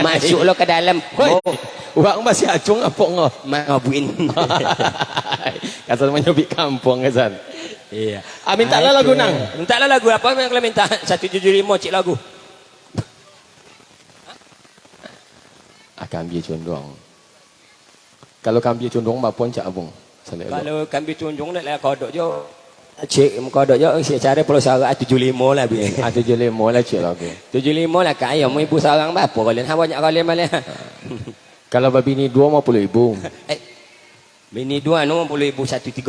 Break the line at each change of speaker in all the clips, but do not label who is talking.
masuk lo ke dalam.
Uang masih acung apa ngah?
Maafin.
Kata menyobik kampung kan.
Iya.
Minta lah lagu nang.
Minta lah lagu apa yang kalian minta? 175 cik lagu.
Kambing condong. Kalau kambing condong mapon cak abung.
Kalau kambing condong nak kodok jo. Cik kodok jo secara pulau Sarawak 75 lah bi.
75 lah cik lagu.
75 lah kaya mau ibu seorang berapa kalian? Ha banyak kalian malah.
Kalau babi ni 20 ibu.
Bini 2 no 50 ibu 135.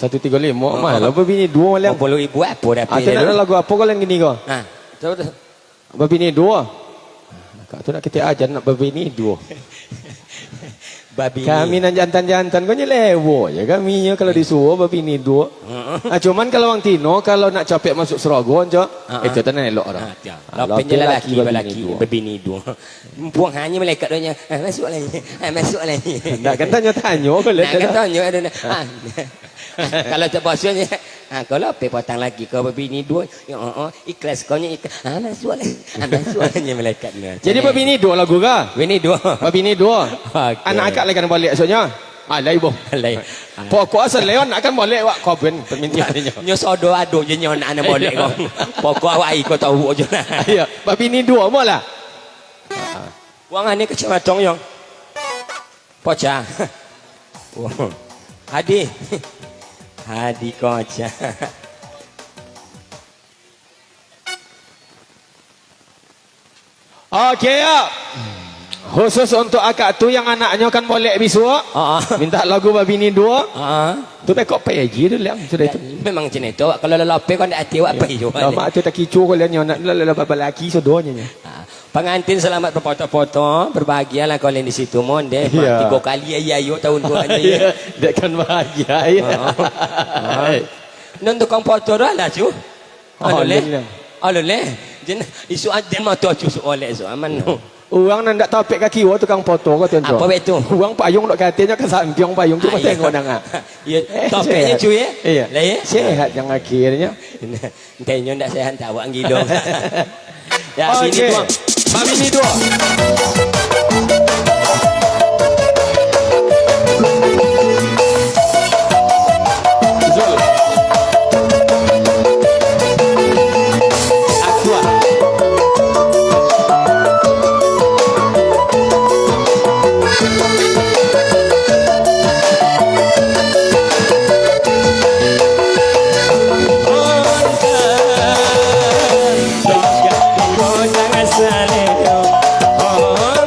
135 malah babi ni 2 malah.
50 ibu apa dah.
Ada lagu apa kalian gini kau?
Ha. Tahu.
Babi ni 2. Kak tu nak kita ajar nak babi ni 2.
Babi
kami nan jantan-jantan kau nyelewo ya kami kalau disuruh babi ni 2. Cuman kalau orang Tino kalau nak capek masuk Seragon jo itu tanah elok dah.
Lapin lelaki babi ni 2. Puang hanya malaikat doanya masuk lagi. Masuk lagi.
Nak kan tanya-tanya kalau
nak kan tanya ada. Kalau tak bosnya kalau pe potang lagi kau babi ni 2 ikhlas kau nya ikhlas masuk lagi. Masuk lagi malaikat ni.
Jadi babi ni 2 lagu ke?
Babi ni 2.
Babi ni 2. Anak akak lagi kan balik soalnya. Alai boh. Alai. Pokok asal leon nak kan balik wak kau ben permintaan dia.
Nyo sodo ado je nyo nak balik kau. Pokok awak ai kau tahu je lah.
Ya, babi ni 2 molah.
Wang ni kecil matong yang. Poca. Hadi. Hadi koca.
Okey ya. Khusus untuk akak tu yang anaknya kan boleh besok. Minta lagu babi ni 2. Tu pekok peji tu liang sudah itu.
Memang macam itu. Kalau lelape kan dak hati awak pai jo.
Mak tu tak kicu kau liang nak lelaki sodonya.
Pengantin selamat berfoto-foto, berbahagialah kalian di situ mon deh. 3 kali ayo tahun tu aja ya.
Dek kan bahagia ya.
Non tukang foto dah lah cu. Alo le. Jen isu ada motor cu oleh so aman.
Uang nak topik kaki wa tukang foto kau tuan.
Apa betul?
Uang payung dok katanya ke sampiong payung tu kau tengok dah.
Ya, topiknya cu ya.
Iya. Lah ya. Sehat yang akhirnya.
Entahnya ndak sehat tak awak ngidong. Ya sini tuang.
Babi ni 2.
Oh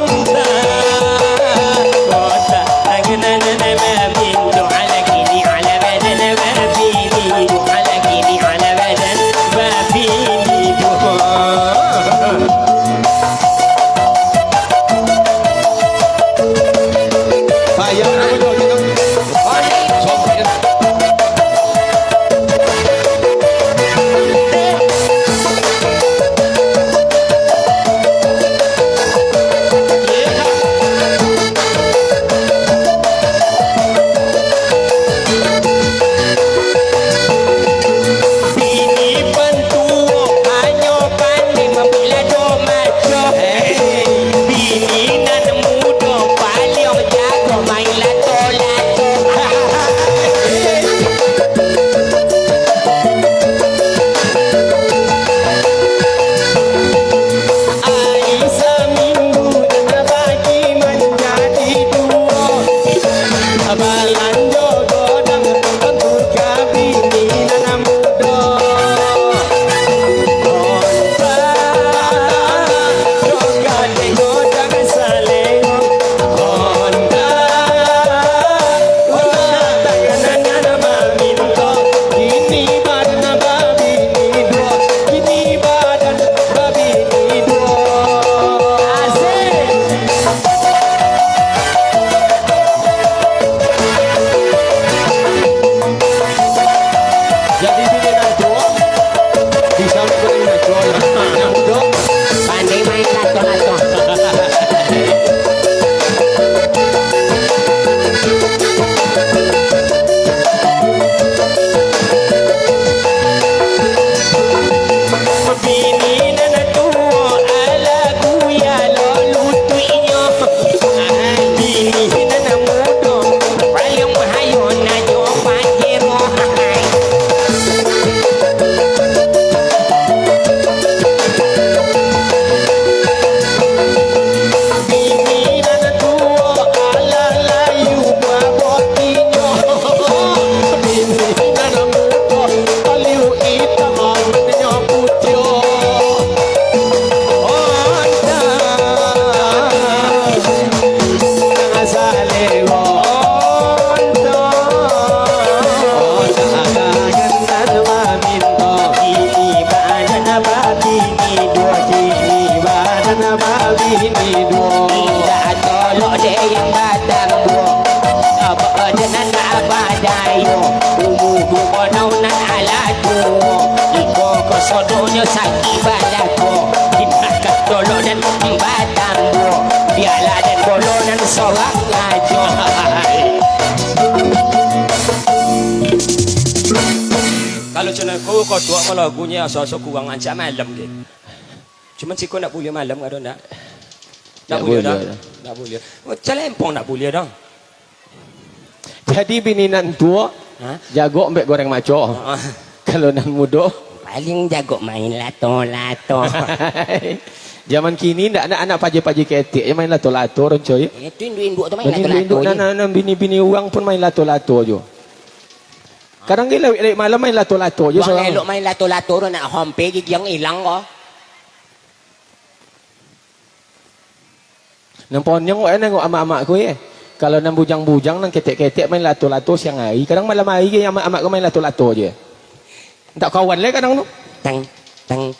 bini dua.
Tidak tolok deh yang batang dua. Apa dengan apa dayo? Umudu konaunan alatu. Iko kosodonya sakit balaku. Kita tolok dan batang dua. Biarlah dan bolonan seorang aja. Kalau cina kau tua malah lagunya asal-asal kurang ancak malam ke. Cuman si kau nak boleh malam kan tak? Tak boleh dah. Tak boleh. Celempong nak boleh dah.
Jadi bini nan tua, jago ambek goreng maco. Kalau nan muda,
paling jago main lato-lato.
Zaman kini ndak anak-anak paje-paje ketik yang main lato-lato orang coy.
Itu induk-induk tu main lato-lato.
Nan bini-bini orang pun main lato-lato jo. Kadang dia lewat malam main lato-lato je
seorang. Elok main lato-lato nak hompe gigi yang hilang kau.
Nampak nyong nengok amak-amak ku Kalau nang bujang-bujang nang ketek-ketek main lato-lato siang hari. Kadang malam hari ke amak-amak ku main lato-lato je. Tak kawan le kadang tu.
Tang.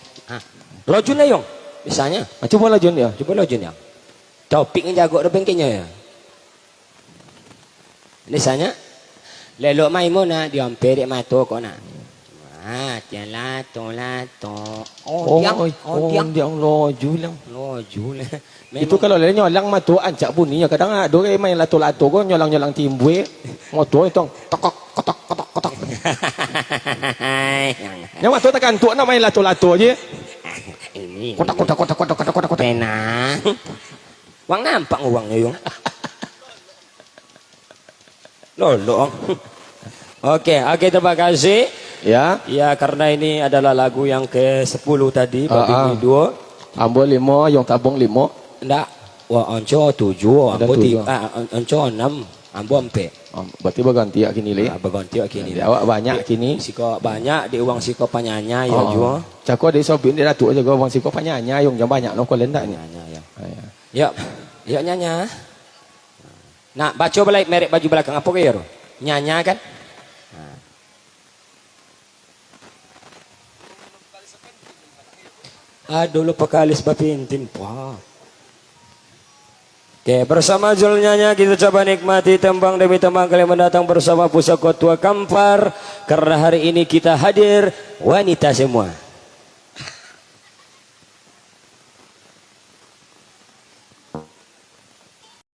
Lojun lah yong. Misalnya.
Cuba lojun dia.
Cuba lojun ya. Topik yang jago depan kenya ya. Misalnya. Lelok main mo na diampe dek mato ko na. Tiyan lato.
Dia loju lang.
Loju lang.
Itu kalau le nyolang mato ancak bunyinya kadang ada main lato-lato ko nyolang-nyolang timbue. Moto itu tok kotok. Yang mato tekan tua nak main lato-lato je.
Ini.
Kotak.
Tenang. Wang nampak uangnya yung. Lolo. Oke, terima kasih.
Ya.
Ya, karena ini adalah lagu yang ke-10 tadi, bagi dua.
Ambo 5, yang tabung 5.
Enggak. Wah, onco 7, ambo 3, onco 6, ambo 4.
Berarti berganti ya kini le.
Berganti ya kini.
Awak banyak kini.
Siko banyak di uang siko panyanya ya juga.
Cako di sobin dia datuk aja uang siko panyanya yang jam banyak no kolen tak ni.
Ya. Ya nyanya. Nak baca balik merek baju belakang apa ke ya? Nyanya kan? Aduh lupa kalis bapintim. Wah. Oke, bersama Jul Nyanya kita coba nikmati tembang demi tembang kali mendatang bersama Pusaka Tua Kampar. Karena hari ini kita hadir wanita semua.